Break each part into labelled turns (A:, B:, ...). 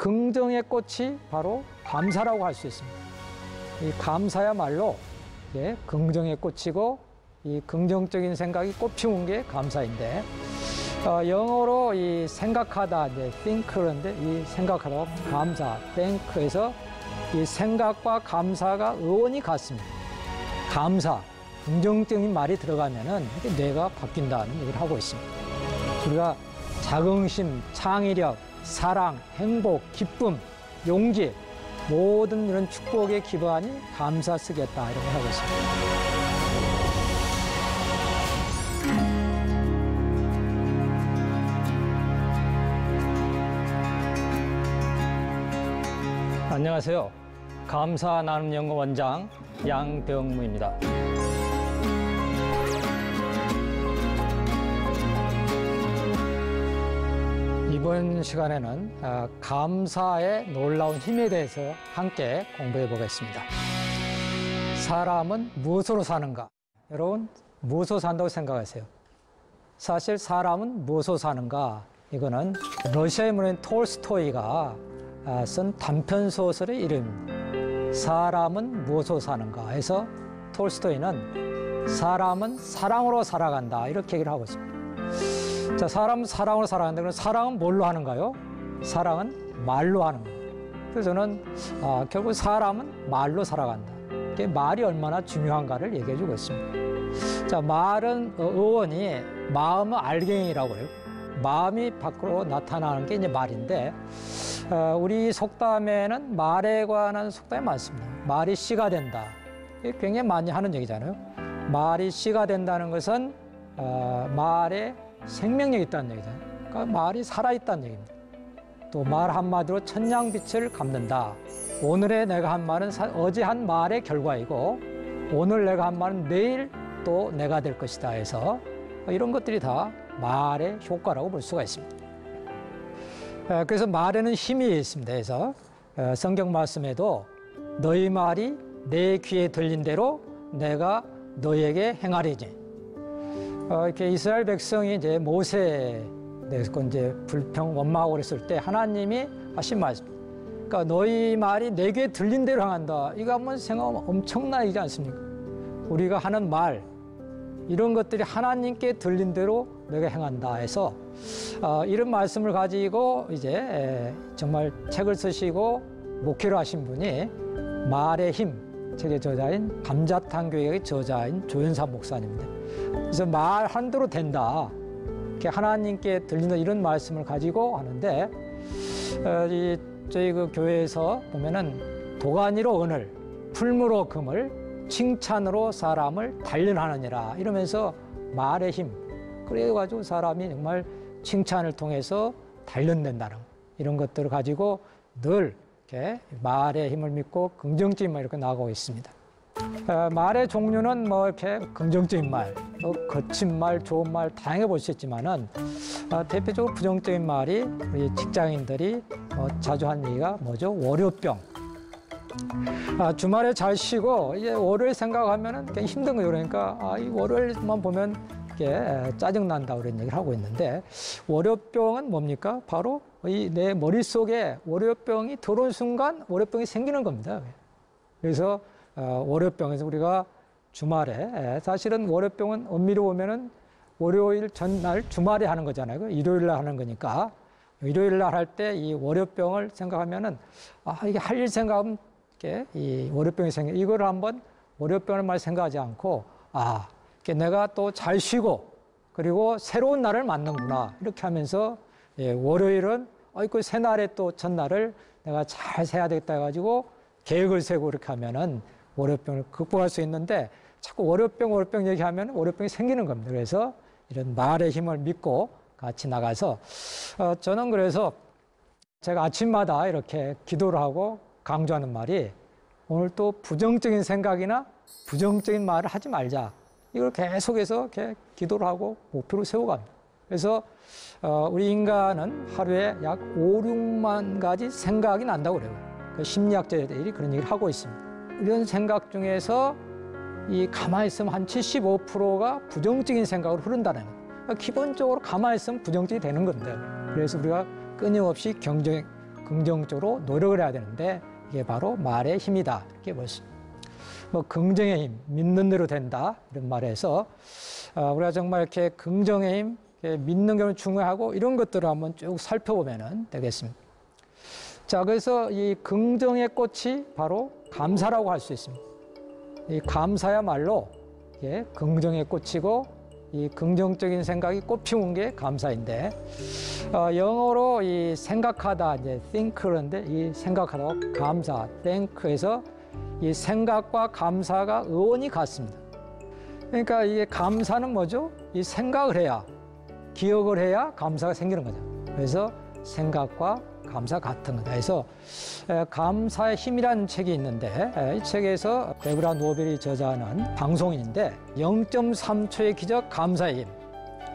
A: 긍정의 꽃이 바로 감사라고 할 수 있습니다. 이 감사야말로 긍정의 꽃이고 이 긍정적인 생각이 꽃 피운 게 감사인데 영어로 이 생각하다 이제 think인데 이 생각하다가 감사 think에서 이 생각과 감사가 어원이 같습니다. 감사 긍정적인 말이 들어가면은 뇌가 바뀐다는 얘기를 하고 있습니다. 우리가 자긍심, 창의력, 사랑, 행복, 기쁨, 용기 모든 이런 축복의 기반이 감사 쓰겠다 이런 걸 하고 있습니다. 안녕하세요. 감사 나눔 연구 원장 양병무입니다. 이번 시간에는 감사의 놀라운 힘에 대해서 함께 공부해 보겠습니다. 사람은 무엇으로 사는가? 여러분, 무엇으로 산다고 생각하세요? 사실 사람은 무엇으로 사는가? 이거는 러시아의 문인 톨스토이가 쓴 단편소설의 이름입니다. 사람은 무엇으로 사는가 해서 톨스토이는 사람은 사랑으로 살아간다 이렇게 얘기를 하고 있습니다. 자, 사람은 사랑으로 살아간다. 그럼 사랑은 뭘로 하는가요? 사랑은 말로 하는 거예요. 그래서 저는 결국 사람은 말로 살아간다. 이게 말이 얼마나 중요한가를 얘기해 주고 있습니다. 자, 말은 어원이 마음의 알갱이라고 해요. 마음이 밖으로 나타나는 게 이제 말인데 우리 속담에는 말에 관한 속담이 많습니다. 말이 씨가 된다. 이게 굉장히 많이 하는 얘기잖아요. 말이 씨가 된다는 것은 말에 생명력이 있다는 얘기잖아요. 그러니까 말이 살아있다는 얘기입니다. 또 말 한마디로 천냥빛을 갚는다. 오늘의 내가 한 말은 어제 한 말의 결과이고 오늘 내가 한 말은 내일 또 내가 될 것이다 해서 이런 것들이 다 말의 효과라고 볼 수가 있습니다. 그래서 말에는 힘이 있습니다. 그래서 성경 말씀에도 너희 말이 내 귀에 들린 대로 내가 너희에게 행하리니 이렇게 이스라엘 백성이 이제 모세에 대해서 이제 불평 원망하고 그랬을 때 하나님이 하신 말씀. 그러니까 너희 말이 내 귀에 들린 대로 행한다. 이거 한번 생각하면 엄청나지 않습니까? 우리가 하는 말 이런 것들이 하나님께 들린 대로 내가 행한다 해서 이런 말씀을 가지고 이제 정말 책을 쓰시고 목회를 하신 분이 말의 힘 책의 저자인 감자탕 교회의 저자인 조연사 목사님입니다. 그래서 말한 대로 된다. 이렇게 하나님께 들리는 이런 말씀을 가지고 하는데 저희 그 교회에서 보면은 도가니로 은을, 풀무로 금을, 칭찬으로 사람을 단련하느니라 이러면서 말의 힘. 그래가지고 사람이 정말 칭찬을 통해서 단련된다는 이런 것들을 가지고 늘 이렇게 말의 힘을 믿고 긍정적인 말 이렇게 나가고 있습니다. 말의 종류는 뭐 이렇게 긍정적인 말, 또 거친 말, 좋은 말 다양해 볼 수 있지만은 대표적으로 부정적인 말이 우리 직장인들이 자주 하는 얘기가 뭐죠? 월요병. 주말에 잘 쉬고 이제 월요일 생각하면은 굉장히 힘든 거예요. 그러니까 이 월요일만 보면 이게 짜증 난다 그런 얘기를 하고 있는데 월요병은 뭡니까? 바로 이 내 머릿속에 월요병이 들어온 순간 월요병이 생기는 겁니다. 그래서 월요병에서 우리가 주말에 사실은 월요병은 엄밀히 보면은 월요일 전날 주말에 하는 거잖아요. 일요일 날 하는 거니까 일요일 날 할 때 이 월요병을 생각하면은 이게 할 일 생각하면 이렇게 이 월요병이 생겨 이거를 한번 월요병을 말 생각하지 않고 이렇게 내가 또 잘 쉬고 그리고 새로운 날을 맞는구나 이렇게 하면서 월요일은 그 새날의 또 첫날을 내가 잘 세야 되겠다 해가지고 계획을 세고 이렇게 하면은 월요병을 극복할 수 있는데 자꾸 월요병 얘기하면 월요병이 생기는 겁니다. 그래서 이런 말의 힘을 믿고 같이 나가서 저는 그래서 제가 아침마다 이렇게 기도를 하고 강조하는 말이 오늘 또 부정적인 생각이나 부정적인 말을 하지 말자. 이걸 계속해서 이렇게 기도를 하고 목표를 세워갑니다. 그래서 우리 인간은 하루에 약 5, 6만 가지 생각이 난다고 그래요. 그 심리학자들이 그런 얘기를 하고 있습니다. 이런 생각 중에서 이 가만히 있으면 한 75%가 부정적인 생각으로 흐른다는 거예요. 그러니까 기본적으로 가만히 있으면 부정적이 되는 겁니다. 그래서 우리가 끊임없이 긍정적으로 노력을 해야 되는데 이게 바로 말의 힘이다. 이렇게 볼 수. 뭐 긍정의 힘, 믿는 대로 된다 이런 말에서 우리가 정말 이렇게 긍정의 힘, 믿는 게 중요하고 이런 것들을 한번 쭉 살펴보면 되겠습니다. 자, 그래서 이 긍정의 꽃이 바로 감사라고 할 수 있습니다. 이 감사야말로 이게 긍정의 꽃이고 이 긍정적인 생각이 꽃 피운 게 감사인데 영어로 이 생각하다 이제 think 그런데 이 생각하다고 감사 think에서 이 생각과 감사가 어원이 같습니다. 그러니까 이게 감사는 뭐죠? 이 생각을 해야 기억을 해야 감사가 생기는 거죠. 그래서 생각과 감사 같은 거다. 그래서 감사의 힘이라는 책이 있는데 이 책에서 데브라 노벨이 저자하는 방송인인데 0.3초의 기적 감사의 힘.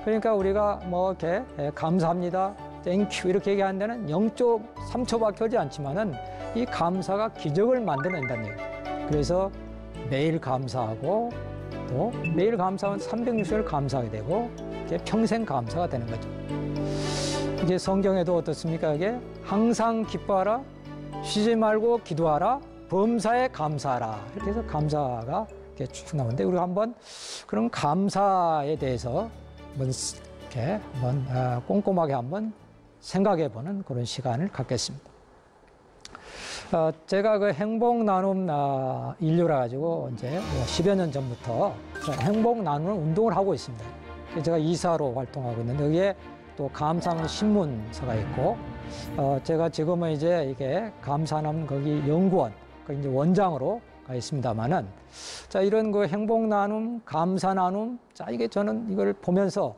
A: 그러니까 우리가 뭐 이렇게 감사합니다, 땡큐 이렇게 얘기하는 데는 0.3초밖에 걸리지 않지만은 이 감사가 기적을 만들어낸다는 얘기예요. 그래서 매일 감사하고 또 매일 감사하면 360일 감사하게 되고 이게 평생 감사가 되는 거죠. 이게 성경에도 어떻습니까? 이게 항상 기뻐하라, 쉬지 말고 기도하라, 범사에 감사하라. 이렇게 해서 감사가 이렇게 쭉 나오는데 우리가 한번 그런 감사에 대해서 한번 꼼꼼하게 한번 생각해보는 그런 시간을 갖겠습니다. 제가 그 행복 나눔 인류라 가지고 이제 10여 년 전부터 행복 나눔 운동을 하고 있습니다. 제가 이사로 활동하고 있는데 여기에 또 감사하는 신문사가 있고 제가 지금은 이제 이게 감사하는 거기 연구원 그 이제 원장으로 가 있습니다만은 자 이런 그 행복 나눔 감사 나눔 자 이게 저는 이걸 보면서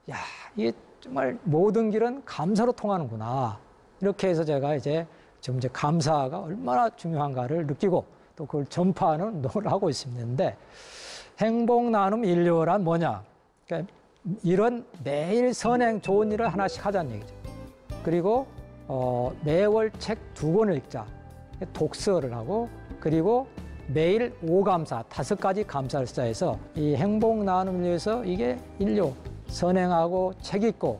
A: 야 이게 정말 모든 길은 감사로 통하는구나 이렇게 해서 제가 이제 지금 이제 감사가 얼마나 중요한가를 느끼고 또 그걸 전파하는 운동을 하고 있습니다. 행복 나눔 인류란 뭐냐? 그러니까 이런 매일 선행 좋은 일을 하나씩 하자는 얘기죠. 그리고 매월 책 2권을 읽자. 독서를 하고 그리고 매일 5감사 5가지 감사를 쌓아서 이 행복 나눔을 위해서 이게 인류 선행하고 책 읽고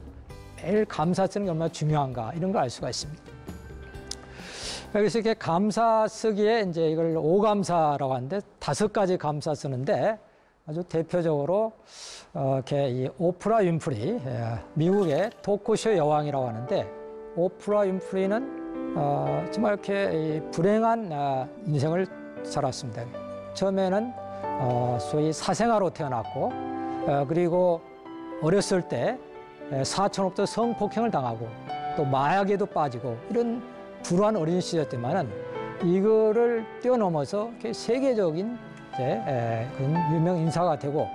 A: 매일 감사 쓰는 게 얼마나 중요한가 이런 걸 알 수가 있습니다. 그래서 이렇게 감사 쓰기에 이제 이걸 5감사라고 하는데 5가지 감사 쓰는데 아주 대표적으로 이렇게 이 오프라 윈프리 미국의 토크쇼 여왕이라고 하는데 오프라 윈프리는 정말 이렇게 불행한 인생을 살았습니다. 처음에는 소위 사생아로 태어났고 그리고 어렸을 때 사촌으로부터 성폭행을 당하고 또 마약에도 빠지고 이런 불우한 어린 시절이었지만은 이거를 뛰어넘어서 세계적인 그런 유명 인사가 되고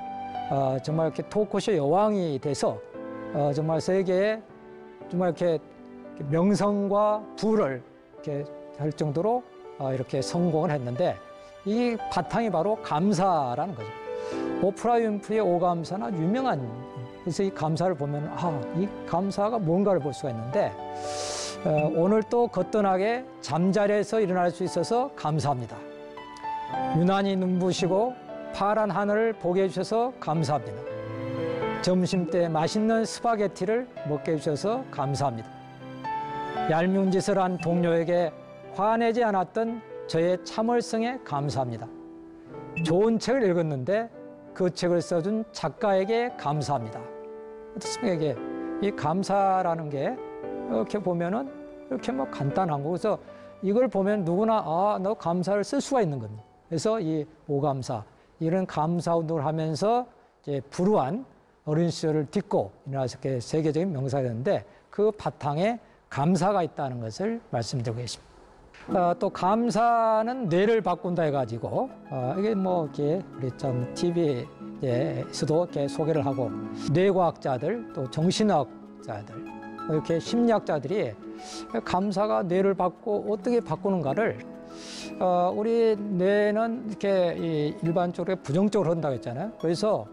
A: 정말 이렇게 토크쇼 여왕이 돼서 정말 세계에 정말 이렇게 명성과 부를 이렇게 할 정도로 이렇게 성공을 했는데 이 바탕이 바로 감사라는 거죠. 오프라 윈프리의 5감사나 유명한 그래서 이 감사를 보면 이 감사가 뭔가를 볼 수가 있는데 오늘 또 거뜬하게 잠자리에서 일어날 수 있어서 감사합니다. 유난히 눈부시고 파란 하늘을 보게 해주셔서 감사합니다. 점심때 맛있는 스파게티를 먹게 해주셔서 감사합니다. 얄미운 짓을 한 동료에게 화내지 않았던 저의 참을성에 감사합니다. 좋은 책을 읽었는데 그 책을 써준 작가에게 감사합니다. 어떻습니까? 이게 이 감사라는 게 이렇게 보면은 이렇게 뭐 간단한 거. 그래서 이걸 보면 누구나 너 감사를 쓸 수가 있는 겁니다. 그래서 이 5감사 이런 감사 운동을 하면서 이제 불우한 어린 시절을 딛고 일어나서 이렇게 세계적인 명사가 되는데 그 바탕에 감사가 있다는 것을 말씀드리고 계십니다. 또 감사는 뇌를 바꾼다 해가지고 이게 뭐 이렇게 우리 좀 TV에서도 이렇게 소개를 하고 뇌과학자들 또 정신학자들 이렇게 심리학자들이 감사가 뇌를 바꾸고 어떻게 바꾸는가를 우리 뇌는 이렇게 일반적으로 부정적으로 한다고 했잖아요. 그래서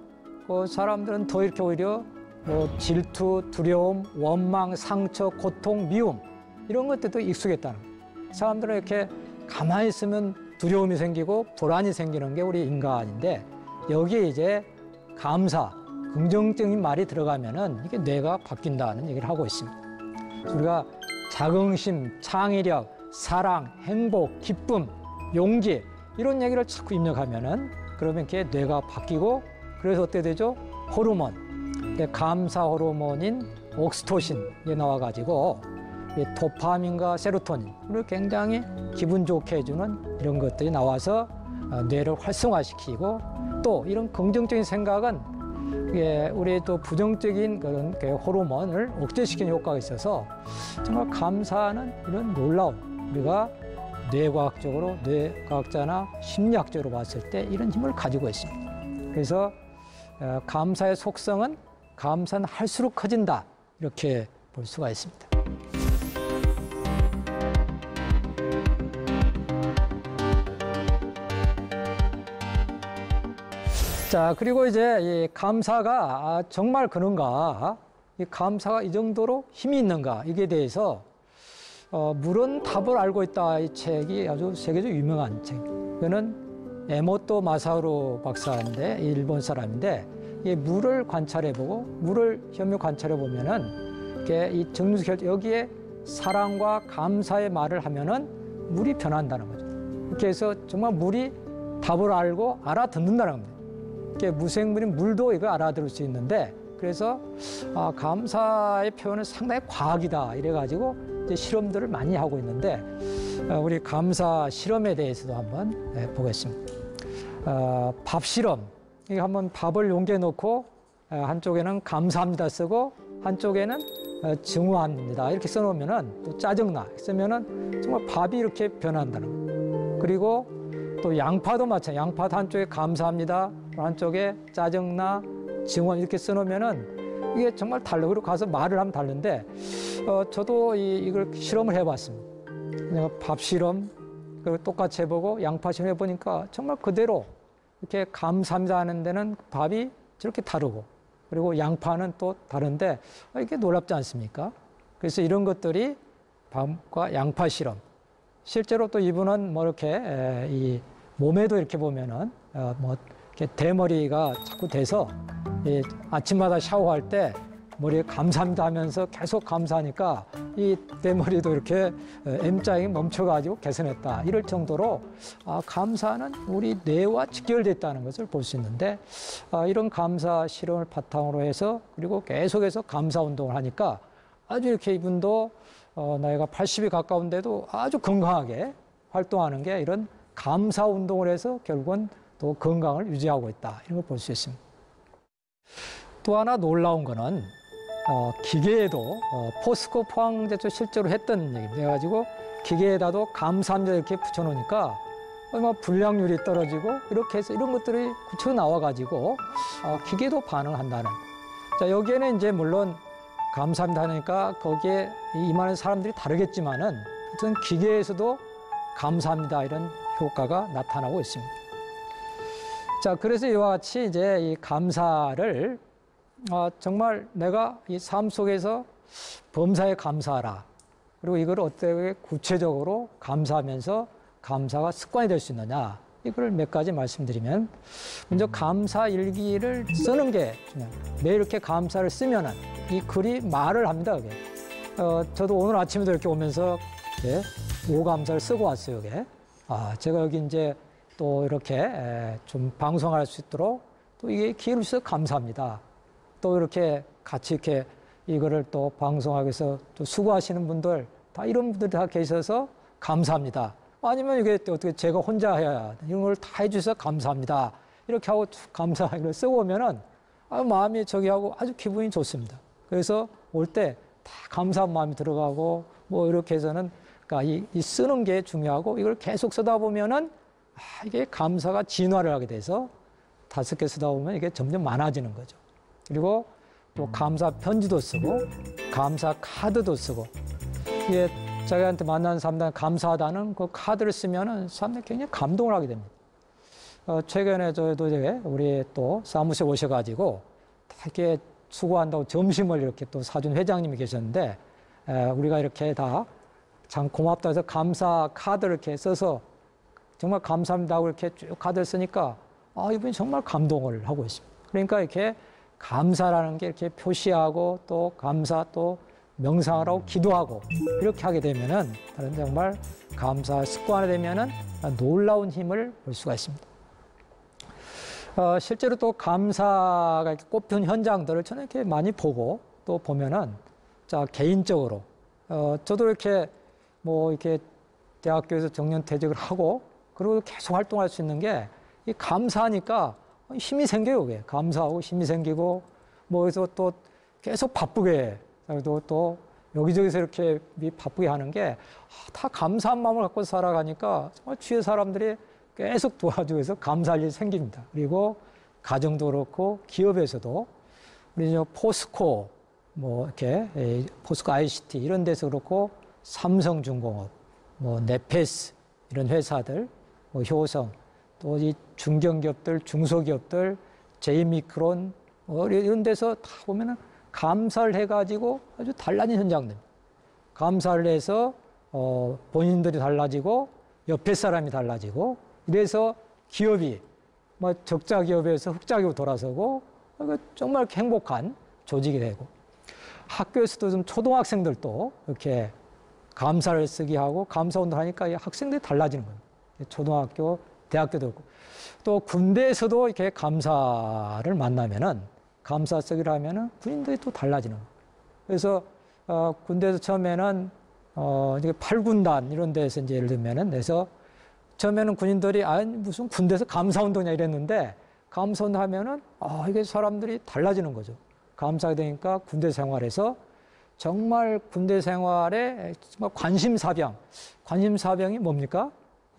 A: 그 사람들은 더 이렇게 오히려 뭐 질투, 두려움, 원망, 상처, 고통, 미움 이런 것들도 익숙했다는 거예요. 사람들은 이렇게 가만히 있으면 두려움이 생기고 불안이 생기는 게 우리 인간인데 여기에 이제 감사, 긍정적인 말이 들어가면은 이게 뇌가 바뀐다는 얘기를 하고 있습니다. 우리가 자긍심, 창의력, 사랑, 행복, 기쁨, 용기 이런 얘기를 자꾸 입력하면은 그러면 이렇게 뇌가 바뀌고 그래서 어떻게 되죠? 호르몬, 감사 호르몬인 옥시토신이 나와가지고 도파민과 세로토닌, 을 굉장히 기분 좋게 해주는 이런 것들이 나와서 뇌를 활성화시키고 또 이런 긍정적인 생각은 우리의 또 부정적인 그런 호르몬을 억제시키는 효과가 있어서 정말 감사하는 이런 놀라운 우리가 뇌과학적으로 뇌과학자나 심리학적으로 봤을 때 이런 힘을 가지고 있습니다. 그래서 감사의 속성은 감사는 할수록 커진다 이렇게 볼 수가 있습니다. 자, 그리고 이제 이 감사가 정말 그런가, 이 감사가 이 정도로 힘이 있는가, 이게 대해서 물은 답을 알고 있다. 이 책이 아주 세계적으로 유명한 책. 이거는 에모토 마사루 박사인데, 일본 사람인데, 이 물을 관찰해보고, 물을 현미 관찰해 보면은, 이게 이 정류소 여기에 사랑과 감사의 말을 하면은 물이 변한다는 거죠. 이렇게 해서 정말 물이 답을 알고 알아듣는다는 겁니다. 무생물인 물도 이거 알아들을 수 있는데 그래서 감사의 표현은 상당히 과학이다 이래가지고 이제 실험들을 많이 하고 있는데 우리 감사 실험에 대해서도 한번 보겠습니다. 밥 실험. 이게 한번 밥을 용기에 넣고 한쪽에는 감사합니다 쓰고 한쪽에는 증오합니다 이렇게 써놓으면은 또 짜증나 쓰면은 정말 밥이 이렇게 변한다는 거. 그리고 또 양파도 마찬가지. 양파도 한쪽에 감사합니다, 한쪽에 짜증나, 증오 이렇게 써놓으면은 이게 정말 다르고 그리고 가서 말을 하면 다른데 저도 이걸 실험을 해봤습니다. 밥 실험 그리고 똑같이 해보고 양파 실험 해보니까 정말 그대로 이렇게 감사합니다 하는 데는 밥이 저렇게 다르고 그리고 양파는 또 다른데 이게 놀랍지 않습니까? 그래서 이런 것들이 밥과 양파 실험. 실제로 또 이분은 뭐 이렇게 이 몸에도 이렇게 보면은 뭐 이렇게 대머리가 자꾸 돼서 아침마다 샤워할 때 머리에 감사합니다 하면서 계속 감사하니까 이 대머리도 이렇게 M자에 멈춰가지고 개선했다. 이럴 정도로 감사는 우리 뇌와 직결됐다는 것을 볼 수 있는데 이런 감사 실험을 바탕으로 해서 그리고 계속해서 감사 운동을 하니까 아주 이렇게 이분도 나이가 80이 가까운데도 아주 건강하게 활동하는 게 이런 감사 운동을 해서 결국은 또 건강을 유지하고 있다. 이런 걸 볼 수 있습니다. 또 하나 놀라운 거는 기계에도 포스코 포항제조 실제로 했던 얘기입니다. 그래가지고 기계에다도 감사합니다 이렇게 붙여놓으니까 불량률이 떨어지고 이렇게 해서 이런 것들이 구체적으로 나와가지고 기계도 반응한다는. 자, 여기에는 이제 물론 감사합니다 하니까 거기에 임하는 사람들이 다르겠지만은 어떤 기계에서도 감사합니다 이런 효과가 나타나고 있습니다. 자, 그래서 이와 같이 이제 이 감사를 정말 내가 이 삶 속에서 범사에 감사하라. 그리고 이걸 어떻게 구체적으로 감사하면서 감사가 습관이 될 수 있느냐. 이걸 몇 가지 말씀드리면 먼저 감사 일기를 쓰는 게 중요해요. 매일 이렇게 감사를 쓰면은 이 글이 말을 합니다. 이게. 저도 오늘 아침에도 이렇게 오면서 오감사를 쓰고 왔어요. 이게. 제가 여기 이제 또 이렇게 좀 방송할 수 있도록 또 이게 기회를 주셔서 감사합니다. 또 이렇게 같이 이렇게 이거를 또 방송하기 위해서 또 수고하시는 분들 다 이런 분들이 다 계셔서 감사합니다. 아니면 이게 어떻게 제가 혼자 해야 이런 걸 다 해주셔서 감사합니다. 이렇게 하고 감사를 쓰고 오면은 마음이 저기 하고 아주 기분이 좋습니다. 그래서 올 때 다 감사한 마음이 들어가고 뭐 이렇게 해서는 그러니까 이 쓰는 게 중요하고 이걸 계속 쓰다 보면은 이게 감사가 진화를 하게 돼서 5개 쓰다 보면 이게 점점 많아지는 거죠. 그리고 또 감사 편지도 쓰고 감사 카드도 쓰고 이게 자기한테 만나는 사람들 감사하다는 그 카드를 쓰면은 사람들이 굉장히 감동을 하게 됩니다. 최근에 저도 이제 우리 또 사무실 오셔가지고 이렇게 수고한다고 점심을 이렇게 또 사준 회장님이 계셨는데 우리가 이렇게 다 참 고맙다 해서 감사 카드를 이렇게 써서 정말 감사합니다 하고 이렇게 쭉 카드를 쓰니까 이분이 정말 감동을 하고 있습니다. 그러니까 이렇게 감사라는 게 이렇게 표시하고 또 감사 또 명상을 하고 기도하고 이렇게 하게 되면은 다른 정말 감사 습관이 되면은 놀라운 힘을 볼 수가 있습니다. 실제로 또 감사가 이렇게 꼽힌 현장들을 저는 이렇게 많이 보고 또 보면은 자 개인적으로 저도 이렇게 뭐 이렇게 대학교에서 정년퇴직을 하고 그리고 계속 활동할 수 있는 게 이 감사하니까 힘이 생겨요. 그게 감사하고 힘이 생기고 뭐 그래서 또 계속 바쁘게 또 여기저기서 이렇게 바쁘게 하는 게 다 감사한 마음을 갖고 살아가니까 정말 주위의 사람들이 계속 도와주고 해서 감사할 일이 생깁니다. 그리고 가정도 그렇고 기업에서도 우리 포스코 뭐 이렇게 포스코 ICT 이런 데서 그렇고 삼성중공업 뭐 네페스 이런 회사들 뭐 효성 또 이 중견기업들 중소기업들 제이미크론 이런 데서 다 보면은 감사를 해가지고 아주 달라진 현장들 감사를 해서 본인들이 달라지고 옆에 사람이 달라지고 이래서 기업이 뭐 적자 기업에서 흑자 기업으로 돌아서고 정말 행복한 조직이 되고 학교에서도 좀 초등학생들도 이렇게 감사를 쓰게 하고 감사 운동을 하니까 학생들이 달라지는 거예요. 초등학교, 대학교도 그렇고 또 군대에서도 이렇게 감사를 만나면은 감사 쓰기를 하면은 군인들이 또 달라지는 거예요. 그래서 군대에서 처음에는 이게 8군단 이런 데서 이제 예를 들면은 그래서 처음에는 군인들이 무슨 군대에서 감사운동이냐 이랬는데 감사운동 하면은 이게 사람들이 달라지는 거죠. 감사가 되니까 군대 생활에서 정말 군대 생활에 정말 관심사병이 뭡니까?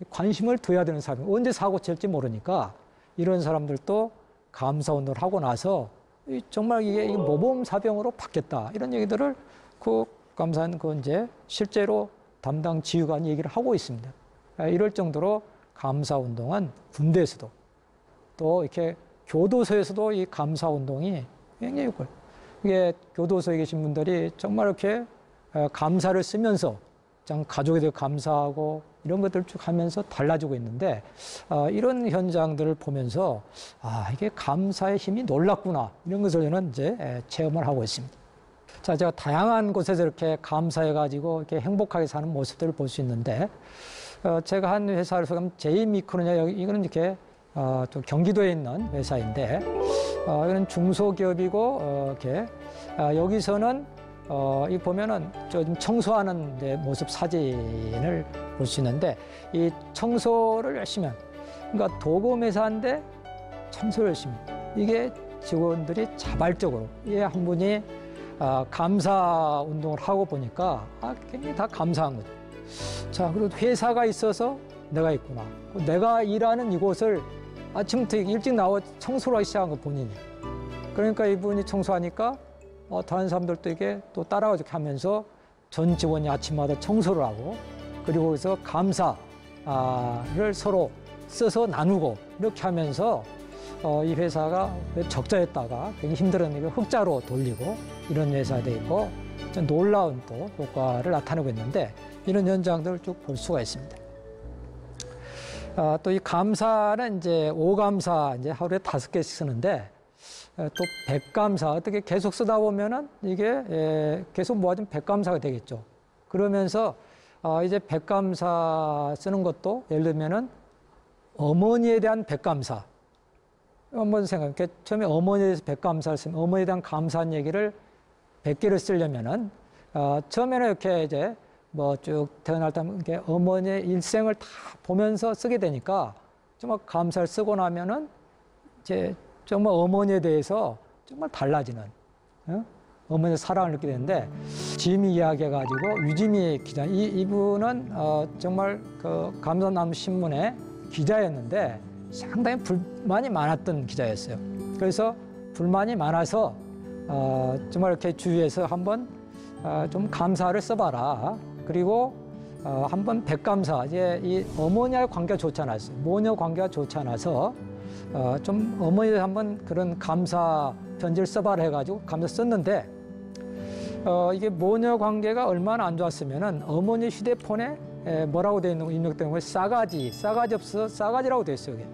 A: 관심을 둬야 되는 사병. 언제 사고 칠지 모르니까 이런 사람들도 감사운동을 하고 나서 정말 이게 모범사병으로 바뀌었다. 이런 얘기들을 감사한 이제 실제로 담당 지휘관이 얘기를 하고 있습니다. 이럴 정도로 감사운동은 군대에서도 또 이렇게 교도소에서도 이 감사운동이 굉장히 이게 교도소에 계신 분들이 정말 이렇게 감사를 쓰면서 가족에 대해 감사하고 이런 것들을 쭉 하면서 달라지고 있는데 이런 현장들을 보면서 이게 감사의 힘이 놀랍구나 이런 것을 저는 이제 체험을 하고 있습니다. 자, 제가 다양한 곳에서 이렇게 감사해가지고 이렇게 행복하게 사는 모습들을 볼 수 있는데 제가 한 회사에서 가면 제이미크론이냐 이거는 이렇게 또 경기도에 있는 회사인데 이거는 중소기업이고 이렇게 여기서는 이 보면은 좀 청소하는 데 모습 사진을 볼 수 있는데 이 청소를 열심히 그러니까 도금회사인데 청소를 열심히 이게 직원들이 자발적으로 한 분이 감사 운동을 하고 보니까 굉장히 다 감사한 거죠. 자, 그리고 회사가 있어서 내가 있구나. 내가 일하는 이곳을 아침부터 일찍 나와 청소를 하기 시작한 거 본인이. 그러니까 이분이 청소하니까 다른 사람들도 이게 또 따라가지고 하면서 전 직원이 아침마다 청소를 하고 그리고 그래서 감사를 서로 써서 나누고 이렇게 하면서 이 회사가 적자였다가 굉장히 힘들었는데 흑자로 돌리고 이런 회사가 돼 있고 놀라운 또 효과를 나타내고 있는데 이런 현장들을 쭉 볼 수가 있습니다. 또 이 감사는 이제 5감사 이제 하루에 5개씩 쓰는데 또 100감사 어떻게 계속 쓰다 보면은 이게 계속 모아지면 100감사가 되겠죠. 그러면서 이제 100감사 쓰는 것도 예를 들면은 어머니에 대한 100감사. 한번 생각해. 처음에 어머니에 대해서 100감사를 쓰면 어머니에 대한 감사한 얘기를 100개를 쓰려면은 처음에는 이렇게 이제 뭐 쭉 태어날 때 이렇게 어머니의 일생을 다 보면서 쓰게 되니까 정말 감사를 쓰고 나면은 이제 정말 어머니에 대해서 정말 달라지는 어머니의 사랑을 느끼게 되는데 짐이 이야기해가지고 유지미 기자 이분은 정말 그 감사남 신문의 기자였는데 상당히 불만이 많았던 기자였어요. 그래서 불만이 많아서 정말 이렇게 주위에서 한번 좀 감사를 써봐라. 그리고 한번 100감사 이제 이 어머니와의 관계가 좋지 않았어요. 모녀 관계가 좋지 않아서 좀 어머니에 한번 그런 감사 편지를 써봐라 해가지고 감사 썼는데 이게 모녀 관계가 얼마나 안 좋았으면은 어머니 휴대폰에 뭐라고 돼 있는 거 입력된 거에 싸가지 없어 싸가지라고 돼 있어요. 이게.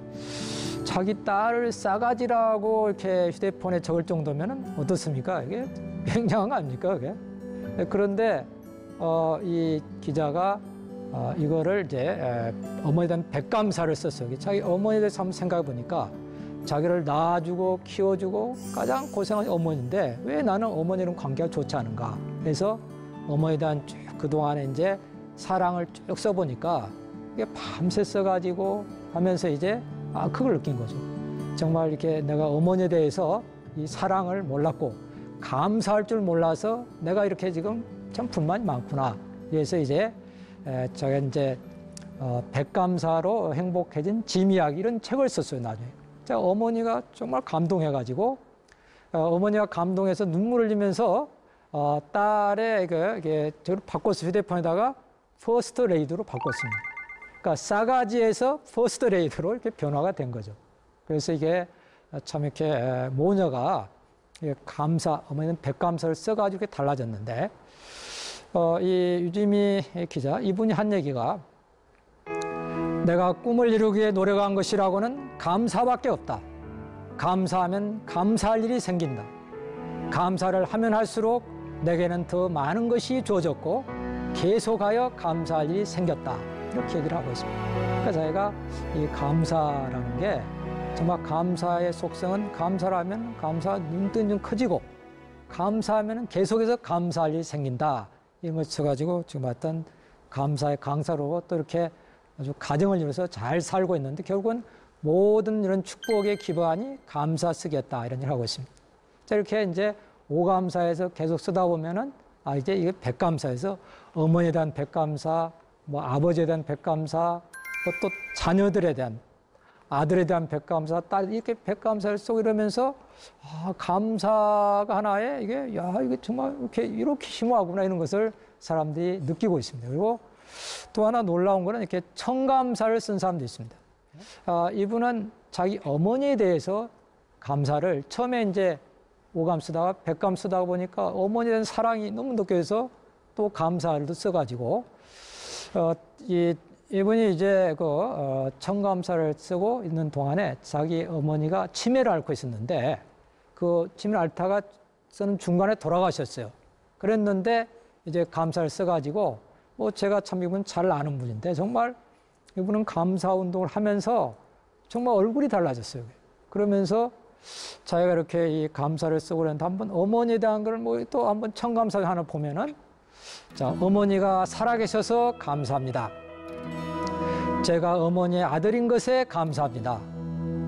A: 자기 딸을 싸가지라고 이렇게 휴대폰에 적을 정도면은 어떻습니까? 이게 굉장한 거 아닙니까? 그게? 그런데 이 기자가 이거를 이제 어머니에 대한 백감사를 썼어요. 자기 어머니에 대해서 한번 생각해 보니까 자기를 낳아주고 키워주고 가장 고생한 어머니인데 왜 나는 어머니랑 관계가 좋지 않은가. 그래서 어머니에 대한 쭉 그동안에 이제 사랑을 쭉 써보니까 이게 밤새 써가지고 하면서 이제 그걸 느낀 거죠. 정말 이렇게 내가 어머니에 대해서 이 사랑을 몰랐고 감사할 줄 몰라서 내가 이렇게 지금 참 불만이 많구나. 그래서 이제 제가 이제 백감사로 행복해진 짐 이야기 이런 책을 썼어요. 나중에 제가 어머니가 정말 감동해가지고 어머니가 감동해서 눈물을 흘리면서 딸의 저를 바꿨어요. 휴대폰에다가 퍼스트 레이드로 바꿨습니다. 그러니까 싸가지에서 퍼스트 레이드로 이렇게 변화가 된 거죠. 그래서 이게 참 이렇게 모녀가 감사, 어머니는 백감사를 써가지고 이렇게 달라졌는데, 이 유지미 기자, 이분이 한 얘기가 내가 꿈을 이루기 위해 노력한 것이라고는 감사밖에 없다. 감사하면 감사할 일이 생긴다. 감사를 하면 할수록 내게는 더 많은 것이 주어졌고 계속하여 감사할 일이 생겼다. 이렇게 얘기를 하고 있습니다. 그러니까 저희가 이 감사라는 게 정말 감사의 속성은 감사를 하면 감사 눈뜬 좀 커지고 감사하면 계속해서 감사할 일이 생긴다. 이런 걸 써가지고 지금 어떤 감사의 강사로 또 이렇게 아주 가정을 이루어서 잘 살고 있는데 결국은 모든 이런 축복의 기반이 감사 쓰겠다 이런 일을 하고 있습니다. 자, 이렇게 이제 오감사에서 계속 쓰다 보면은 이제 이게 백감사에서 어머니에 대한 백감사, 뭐 아버지에 대한 백감사, 또 자녀들에 대한 아들에 대한 백감사, 딸 이렇게 백감사를 쓰고 이러면서 감사가 하나의 이게 이게 정말 이렇게 심오하구나 이런 것을 사람들이 느끼고 있습니다. 그리고 또 하나 놀라운 거는 이렇게 청감사를 쓴 사람도 있습니다. 이분은 자기 어머니에 대해서 감사를 처음에 이제 오감 쓰다가 백감 쓰다가 보니까 어머니에 대한 사랑이 너무 느껴져서 또 감사를 써가지고 이분이 이제 청감사를 쓰고 있는 동안에 자기 어머니가 치매를 앓고 있었는데 그 치매를 앓다가 쓰는 중간에 돌아가셨어요. 그랬는데 이제 감사를 써가지고 제가 참 이분 잘 아는 분인데 정말 이분은 감사 운동을 하면서 정말 얼굴이 달라졌어요. 그러면서 자기가 이렇게 이 감사를 쓰고 그랬는데 한번 어머니에 대한 걸 또 한번 청감사 하나 보면은 자, 어머니가 살아계셔서 감사합니다. 제가 어머니의 아들인 것에 감사합니다.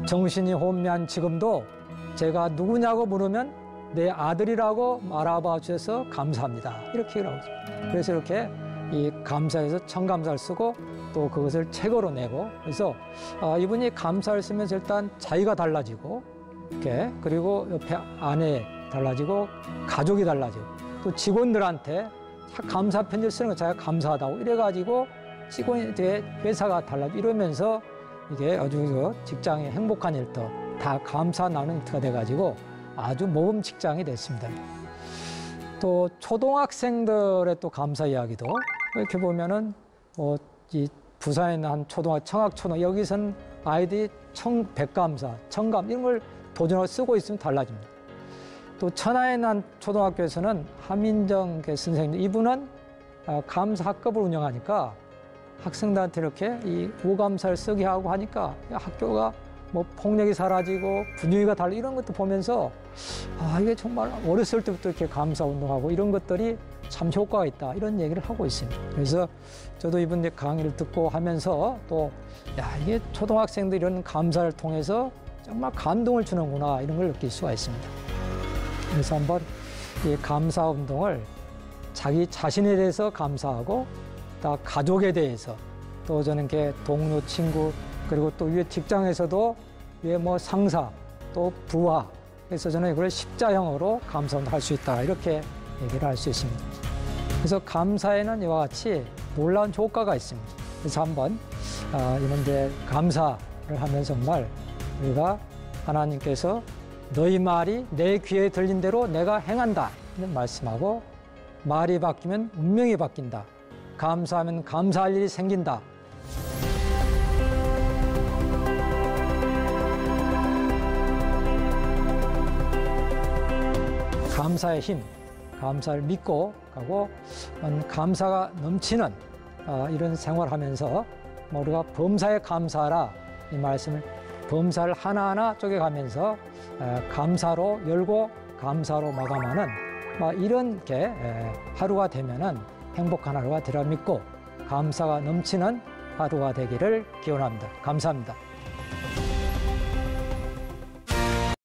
A: 정신이 혼미한 지금도 제가 누구냐고 물으면 내 아들이라고 말아봐 주셔서 감사합니다. 이렇게 얘기를 하고 있습니다. 그래서 이렇게 이 감사에서 청감사를 쓰고 또 그것을 책으로 내고 그래서 이분이 감사를 쓰면서 일단 자기가 달라지고 이렇게 그리고 옆에 아내 달라지고 가족이 달라지고 또 직원들한테 감사 편지를 쓰는 거 자기가 감사하다고 이래가지고 직원이 회사가 달라지고 이러면서 이게 아주 직장의 행복한 일도 다 감사 나누는 일터가 돼가지고 아주 모범 직장이 됐습니다. 또 초등학생들의 또 감사 이야기도 이렇게 보면은 이 부산에 있는 한 청학초등 여기선 아이들이 백감사, 청감 이런 걸 도전하고 쓰고 있으면 달라집니다. 또 천안에 있는 한 초등학교에서는 함인정 선생님 이분은 감사 학급을 운영하니까 학생들한테 이렇게 이 오감사를 쓰게 하고 하니까 학교가 뭐 폭력이 사라지고 분위기가 달라 이런 것도 보면서 이게 정말 어렸을 때부터 이렇게 감사 운동하고 이런 것들이 참 효과가 있다 이런 얘기를 하고 있습니다. 그래서 저도 이분 강의를 듣고 하면서 또 이게 초등학생들이 이런 감사를 통해서 정말 감동을 주는구나 이런 걸 느낄 수가 있습니다. 그래서 한번 이 감사 운동을 자기 자신에 대해서 감사하고 또 가족에 대해서 또 저는 동료 친구 그리고 또 위에 직장에서도 위에 뭐 상사 또 부하 그래서 저는 이걸 십자형으로 감사할 수 있다 이렇게 얘기를 할 수 있습니다. 그래서 감사에는 이와 같이 놀라운 효과가 있습니다. 그래서 한번 이런 이제 감사를 하면서 정말 우리가 하나님께서 너희 말이 내 귀에 들린 대로 내가 행한다 이런 말씀하고 말이 바뀌면 운명이 바뀐다. 감사하면 감사할 일이 생긴다. 감사의 힘, 감사를 믿고 가고 감사가 넘치는 이런 생활하면서 우리가 범사에 감사하라 이 말씀을 범사를 하나하나 쪼개가면서 감사로 열고 감사로 마감하는 이런 게 하루가 되면은 행복한 하루가 되리라 믿고 감사가 넘치는 하루가 되기를 기원합니다. 감사합니다.